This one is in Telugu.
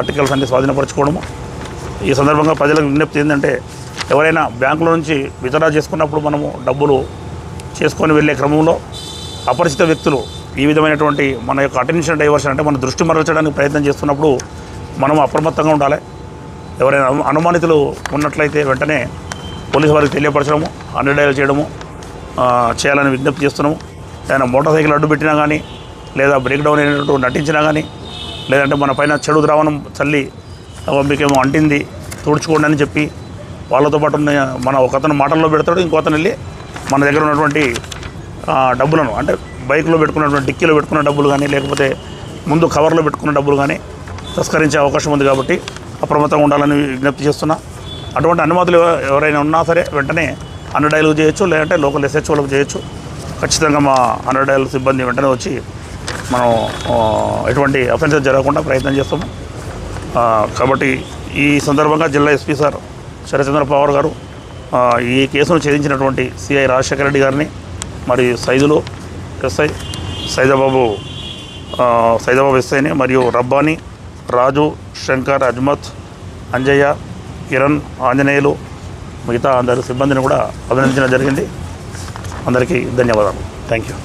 ఆర్టికల్స్ అన్ని స్వాధీనపరచుకోవడము. ఈ సందర్భంగా ప్రజలకు విజ్ఞప్తి ఏంటంటే, ఎవరైనా బ్యాంకుల నుంచి విత్డ్రా చేసుకున్నప్పుడు మనము డబ్బులు చేసుకొని వెళ్ళే క్రమంలో అపరిచిత వ్యక్తులు ఈ విధమైనటువంటి మన యొక్క అటెన్షన్ డైవర్షన్ అంటే మన దృష్టి మరల్చడానికి ప్రయత్నం చేస్తున్నప్పుడు మనం అప్రమత్తంగా ఉండాలి. ఎవరైనా అనుమానితులు ఉన్నట్లయితే వెంటనే పోలీసు వారికి తెలియపరచడము, 100 డయల్ చేయడము చేయాలని విజ్ఞప్తి చేస్తున్నాము. ఆయన మోటార్ సైకిల్ అడ్డు పెట్టినా కానీ, లేదా బ్రేక్ డౌన్ అయినట్టు నటించినా కానీ, లేదంటే మన పైన చెడు ద్రావణం చల్లి మీకేమో అంటింది తుడుచుకోండి అని చెప్పి వాళ్ళతో పాటు మన ఒకతను మాటల్లో పెడతాడు, ఇంకో అతను వెళ్ళి మన దగ్గర ఉన్నటువంటి డబ్బులను అంటే బైక్లో పెట్టుకున్నటువంటి డిక్కీలో పెట్టుకున్న డబ్బులు కానీ, లేకపోతే ముందు కవర్లో పెట్టుకున్న డబ్బులు కానీ తస్కరించే అవకాశం ఉంది. కాబట్టి అప్రమత్తంగా ఉండాలని విజ్ఞప్తి చేస్తున్నా. అటువంటి అనుమతులు ఎవరైనా ఉన్నా సరే వెంటనే 100 డయల్ చేయొచ్చు, లేదంటే లోకల్ SHOలకు చేయొచ్చు. ఖచ్చితంగా మా 100 డయల్ సిబ్బంది వెంటనే వచ్చి మనం ఎటువంటి అఫెన్సెస్ జరగకుండా ప్రయత్నం చేస్తాము. కాబట్టి ఈ సందర్భంగా జిల్లా SP సార్ శరత్చంద్ర పవార్ గారు ఈ కేసును ఛేదించినటువంటి CI రాజశేఖర రెడ్డి గారిని, మరియు సైదులు SI సైదాబాబు SIని, మరియు రబ్బానీ, రాజు, శంకర్, అజ్మత్, అంజయ్య, కిరణ్, ఆంజనేయులు, మిగతా అందరి సిబ్బందిని కూడా అభినందించడం జరిగింది. అందరికీ ధన్యవాదాలు. Thank you.